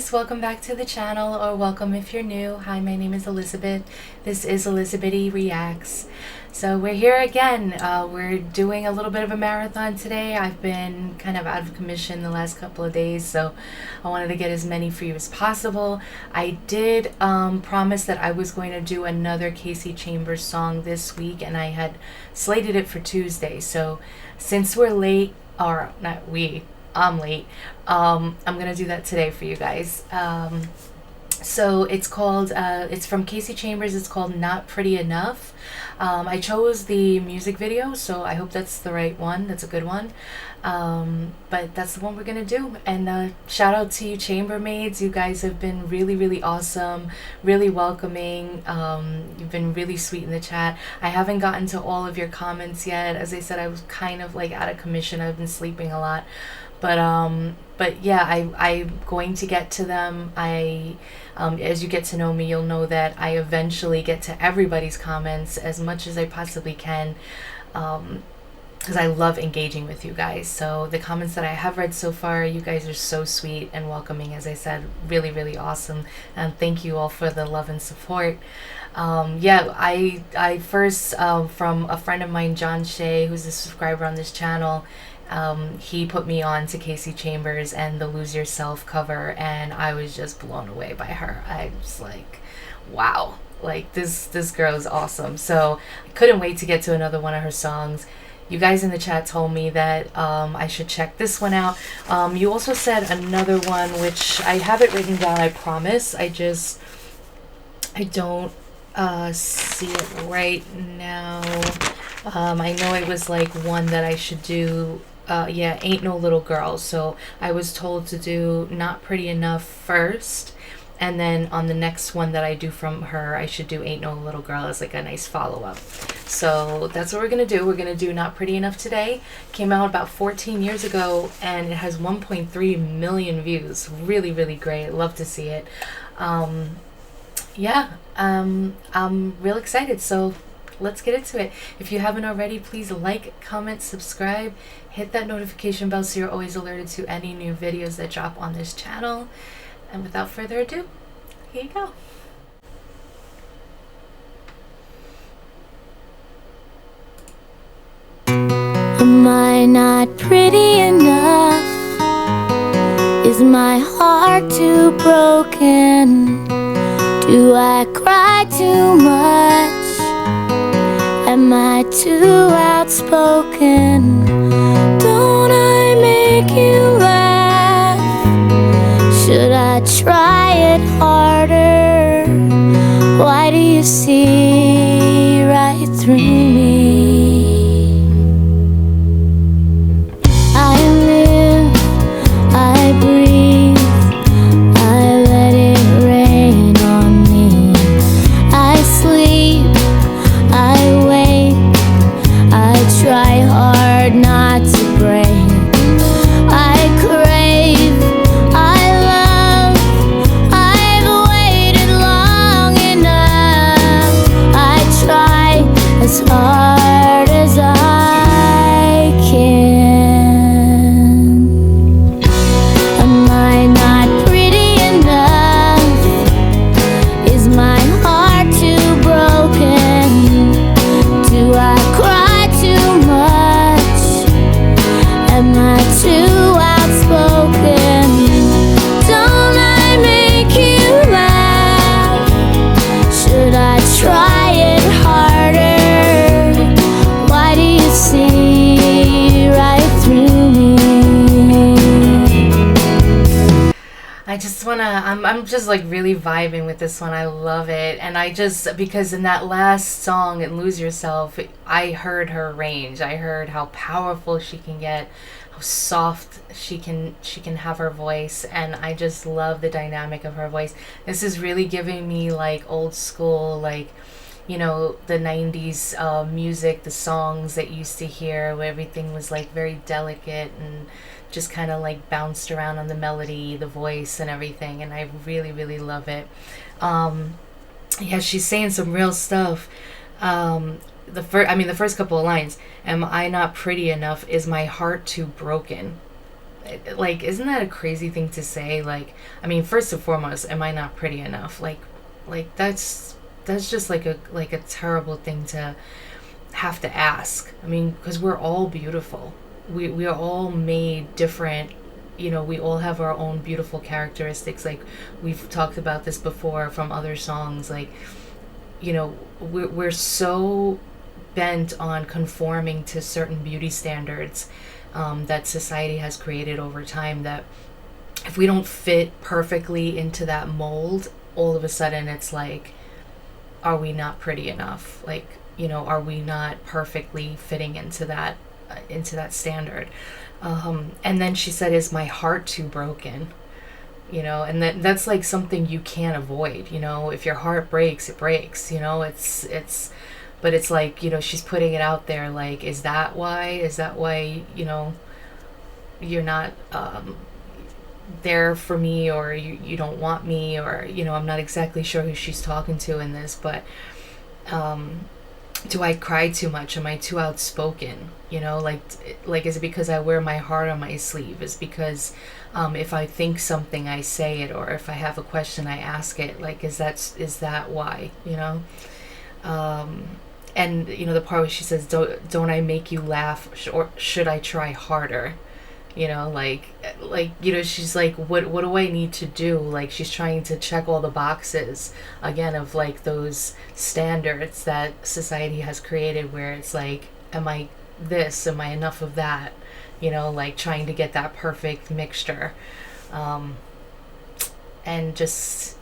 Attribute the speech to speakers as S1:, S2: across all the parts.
S1: guys, welcome back to the channel, or welcome if you're new. Hi, my name is Elizabeth. This is Elizabethy Reacts. So we're here again. We're doing a little bit of a marathon today. I've been kind of out of commission the last couple of days, so I wanted to get as many for you as possible. I did promise that I was going to do another Kasey Chambers song this week, and I had slated it for Tuesday. So since we're late, or not we, I'm late, I'm gonna do that today for you guys. So it's called it's from Kasey Chambers. It's called Not Pretty Enough. I chose the music video, so I hope that's the right one. That's a good one. But that's the one we're gonna do. And shout out to you chambermaids. You guys have been really awesome, really welcoming. You've been really sweet in the chat. I haven't gotten to all of your comments yet. As I said, I was kind of like out of commission. I've been sleeping a lot. But yeah, I'm going to get to them. As you get to know me, you'll know that I eventually get to everybody's comments as much as I possibly can, because I love engaging with you guys. So the comments that I have read so far, you guys are so sweet and welcoming. As I said, really awesome, and thank you all for the love and support. Yeah, I first, from a friend of mine, John Shea, who's a subscriber on this channel, he put me on to Kasey Chambers and the Lose Yourself cover, and I was just blown away by her. I was like, wow, like this girl is awesome. So I couldn't wait to get to another one of her songs. You guys in the chat told me that I should check this one out. You also said another one, which I have it written down, I promise. I don't see it right now. I know it was like one that I should do. Yeah, Ain't No Little Girl. So I was told to do Not Pretty Enough first, and then on the next one that I do from her, I should do Ain't No Little Girl as like a nice follow-up. So that's what we're gonna do. We're gonna do Not Pretty Enough today. Came out about 14 years ago, and it has 1.3 million views. Really great. Love to see it. Yeah, I'm real excited, so let's get into it. If you haven't already, please like, comment, subscribe, hit that notification bell so you're always alerted to any new videos that drop on this channel. And without further ado, here you go.
S2: Am I not pretty enough? Is my heart too broken? Do I cry too much? Am I too outspoken? Don't I make you laugh? Should I try it harder? Why do you see right through me? I live, I breathe, I let it rain on me. I sleep, I wake, I try hard not to break. I crave, I love, I've waited long enough. I try as hard as I can. Am I not pretty enough? Is my heart too broken? Do I cry too much? Am I too outspoken? Don't I make you laugh? Should I try it harder? Why do you see right through me?
S1: I just wanna, I'm just like really vibing with this one. I love it. And I just, because in that last song, in Lose Yourself, I heard her range. I heard how powerful she can get, how soft she can have her voice, and I just love the dynamic of her voice. This is really giving me like old school, like, you know, the 90s music, the songs that you used to hear where everything was like very delicate and just kind of like bounced around on the melody, the voice and everything, and I really love it. Yeah, she's saying some real stuff. The first couple of lines, am I not pretty enough? Is my heart too broken? like, isn't that a crazy thing to say? Like, I mean, first and foremost, am I not pretty enough? Like that's just like a terrible thing to have to ask. I mean, because we're all beautiful. We are all made different. We all have our own beautiful characteristics. Like, we've talked about this before from other songs. Like, we're so bent on conforming to certain beauty standards that society has created over time, that if we don't fit perfectly into that mold, all of a sudden it's like, are we not pretty enough? Like, are we not perfectly fitting into that standard? And then she said, is my heart too broken? And that's like something you can't avoid. If your heart breaks, it breaks. But it's like, she's putting it out there, like, is that why you're not there for me, or you don't want me, or I'm not exactly sure who she's talking to in this, but do I cry too much? Am I too outspoken? Like is it because I wear my heart on my sleeve? Is because if I think something, I say it, or if I have a question, I ask it. Like, is that why? And the part where she says, don't I make you laugh, or should I try harder? She's like, what do I need to do? Like, she's trying to check all the boxes again of like those standards that society has created, where it's like, am I this, am I enough of that, like trying to get that perfect mixture, and just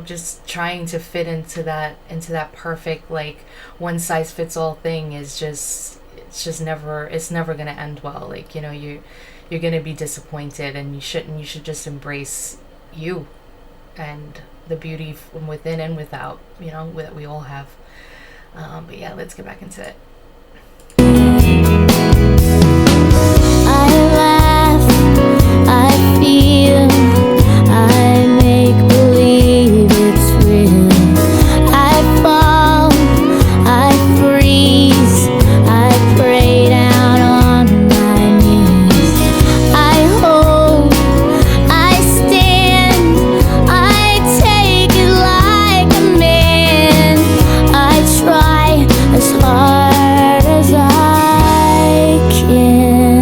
S1: just trying to fit into that perfect, like, one size fits all thing is just, it's never gonna end well. Like, you're gonna be disappointed, and you should just embrace you and the beauty from within and without, that we all have. But yeah, let's get back into it.
S2: I laugh, I feel, I make believe it's real. I fall, I freeze, I pray down on my knees. I hold, I stand, I take it like a man. I try as hard as I can.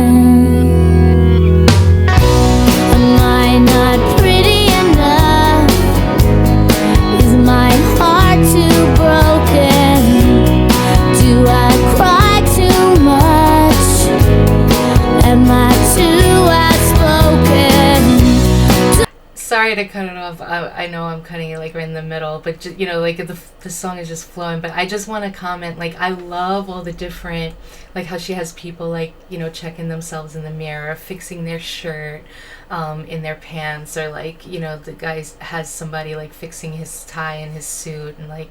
S2: Am I not pretty enough? Is my heart too broken? Do I cry too much? Am I too outspoken?
S1: Sorry to cut it off. I know I'm cutting it like right in the middle, but like the song is just flowing. But I just want to comment, like, I love all the different, like, how she has people, like, checking themselves in the mirror, fixing their shirt, in their pants, or like, the guy has somebody like fixing his tie and his suit, and like,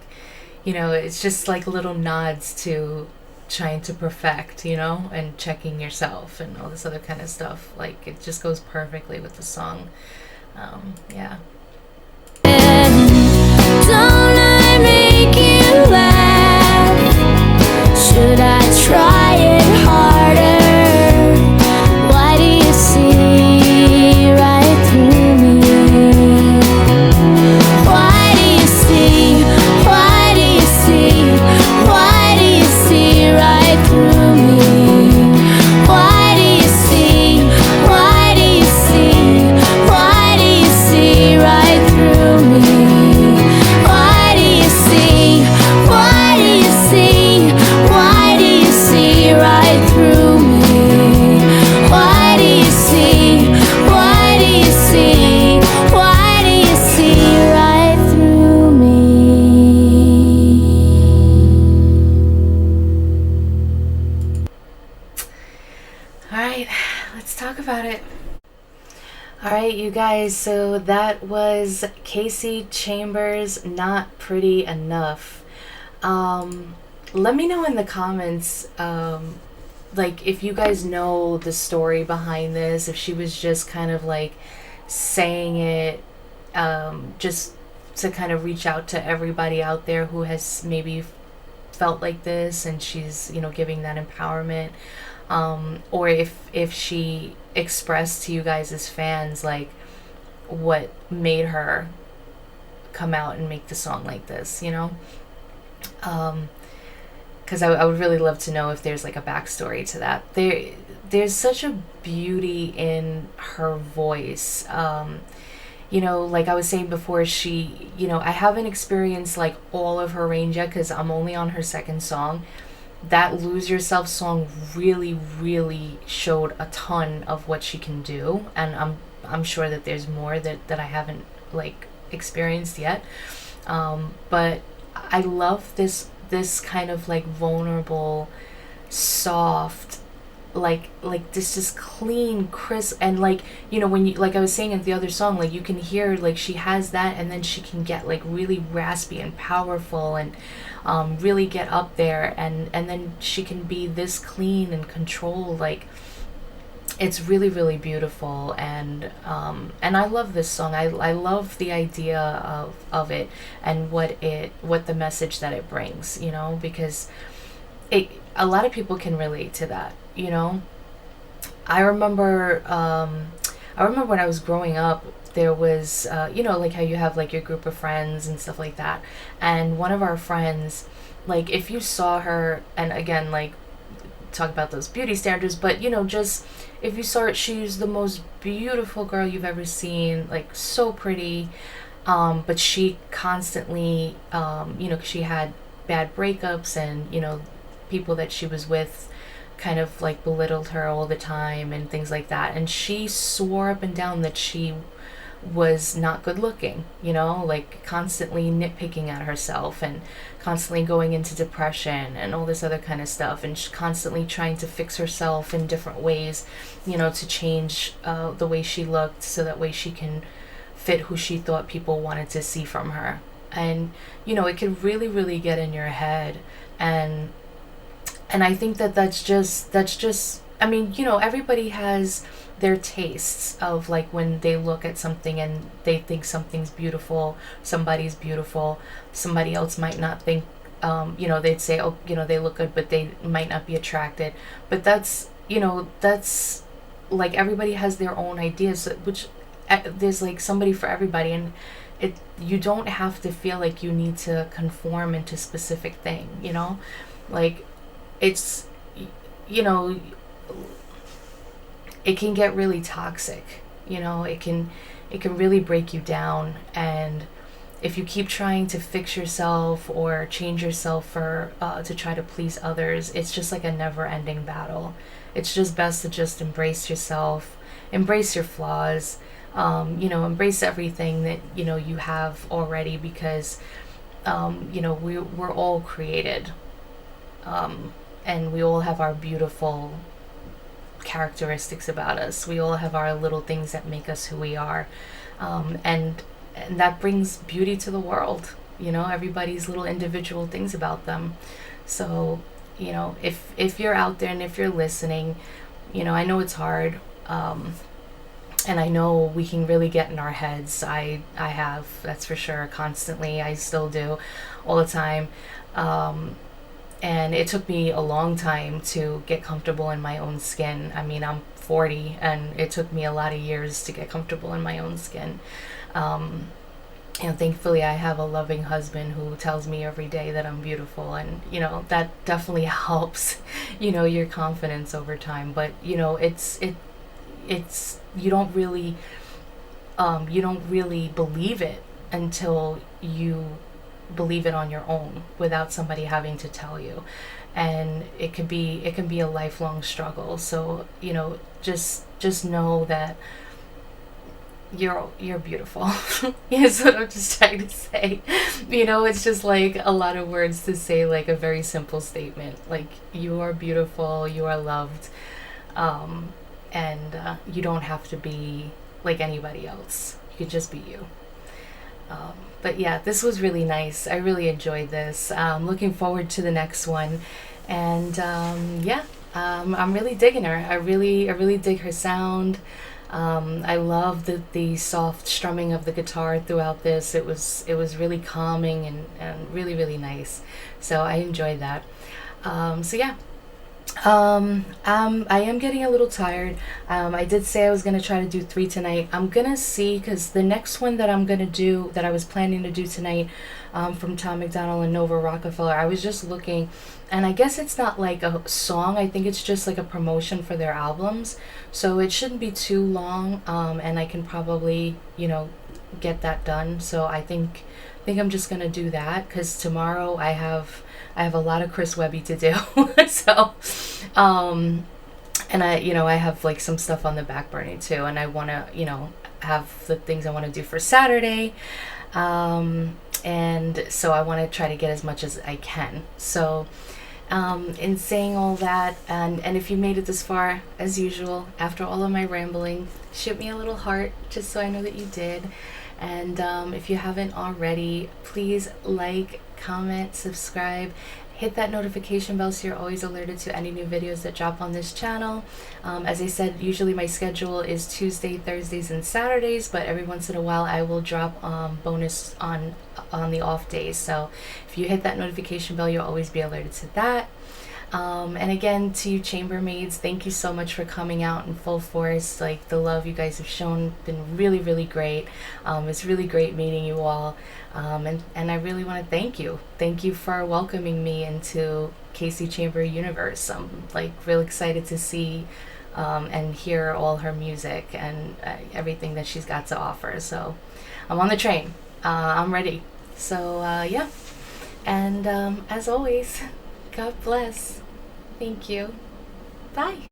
S1: it's just like little nods to trying to perfect, and checking yourself and all this other kind of stuff. Like, it just goes perfectly with the song. Yeah.
S2: Don't I make you laugh? Should I try it harder? Why do you see right through me? Why do you see? Why do you see? Why do you see right through me? Why do you see? Why do you see? Why do you see right through me? Why do you see? Why do you see? Why do you see right through me? Why do you see? Why do you see? Why do you see right through me?
S1: All right, let's talk about it. All right, you guys, so that was Kasey Chambers, Not Pretty Enough. Let me know in the comments, like, if you guys know the story behind this, if she was just kind of like saying it just to kind of reach out to everybody out there who has maybe felt like this, and she's, giving that empowerment. or if she expressed to you guys as fans like what made her come out and make the song like this, you know? Because I would really love to know if there's like a backstory to that. There's such a beauty in her voice. You know, like I was saying before, she, you know, I haven't experienced like all of her range yet because I'm only on her second song. That Lose Yourself song really, really showed a ton of what she can do, and I'm sure that there's more that I haven't like experienced yet. But I love this kind of like vulnerable, soft, like this just clean, crisp, and like, you know, when you, like I was saying in the other song, like you can hear like she has that, and then she can get like really raspy and powerful, and really get up there, and then she can be this clean and controlled. Like it's really, really beautiful, and I love this song. I love the idea of it, and what the message that it brings, you know, because it, a lot of people can relate to that, you know. I remember when I was growing up, there was you know, like how you have like your group of friends and stuff like that, and one of our friends, like if you saw her, and again, like talk about those beauty standards, but you know, just if you saw her, she's the most beautiful girl you've ever seen, like so pretty, but she constantly, you know, she had bad breakups, and you know, people that she was with kind of like belittled her all the time and things like that, and she swore up and down that she was not good looking, you know, like constantly nitpicking at herself, and constantly going into depression and all this other kind of stuff, and constantly trying to fix herself in different ways, you know, to change the way she looked so that way she can fit who she thought people wanted to see from her. And you know, it could really, really get in your head, and I think that that's just I mean, you know, everybody has their tastes of like when they look at something and they think something's beautiful, somebody's beautiful, somebody else might not think, you know, they'd say, oh, you know, they look good, but they might not be attracted. But that's, you know, that's like everybody has their own ideas, which there's like somebody for everybody, and it, you don't have to feel like you need to conform into specific thing, you know, like it's, you know, it can get really toxic, you know, it can really break you down, and if you keep trying to fix yourself or change yourself for to try to please others, it's just like a never-ending battle. It's just best to just embrace yourself, embrace your flaws, you know, embrace everything that, you know, you have already, because you know, we're all created, and we all have our beautiful characteristics about us. We all have our little things that make us who we are, and that brings beauty to the world. You know, everybody's little individual things about them. So, you know, if you're out there and if you're listening, you know, I know it's hard, and I know we can really get in our heads. I have, that's for sure, constantly. I still do, all the time. And it took me a long time to get comfortable in my own skin. I mean, I'm 40, and it took me a lot of years to get comfortable in my own skin. And thankfully, I have a loving husband who tells me every day that I'm beautiful, and you know, that definitely helps, you know, your confidence over time. But you know, it's you don't really believe it until you believe it on your own without somebody having to tell you, and it can be a lifelong struggle. So you know, just know that you're beautiful. Is what I'm just trying to say. You know, it's just like a lot of words to say like a very simple statement, like you are beautiful, you are loved, and you don't have to be like anybody else. You could just be you. But yeah, this was really nice. I really enjoyed this. Looking forward to the next one, and yeah, I'm really digging her. I really dig her sound. I love the soft strumming of the guitar throughout this. It was really calming and really, really nice. So I enjoyed that. So yeah, I am getting a little tired. I did say I was gonna try to do three tonight. I'm gonna see because the next one that I'm gonna do that I was planning to do tonight, from Tom McDonald and Nova Rockefeller. I was just looking, and I guess it's not like a song. I think it's just like a promotion for their albums, so it shouldn't be too long. And I can probably get that done. So I think I'm just gonna do that because tomorrow I have a lot of Chris Webby to do. So, um, and I have like some stuff on the back burner too, and I want to have the things I want to do for Saturday. And so I want to try to get as much as I can. So, in saying all that, and if you made it this far, as usual, after all of my rambling, shoot me a little heart just so I know that you did. And if you haven't already, please like, comment, subscribe, hit that notification bell so you're always alerted to any new videos that drop on this channel. As I said, usually my schedule is Tuesday, Thursdays, and Saturdays, but every once in a while I will drop bonus on the off days. So if you hit that notification bell, you'll always be alerted to that. And again, to you chambermaids, thank you so much for coming out in full force. Like, the love you guys have shown been really, really great. It's really great meeting you all. And I really want to thank you. Thank you for welcoming me into Kasey Chamber universe. I'm like real excited to see and hear all her music and everything that she's got to offer. So I'm on the train. I'm ready. So yeah. And as always, God bless. Thank you. Bye.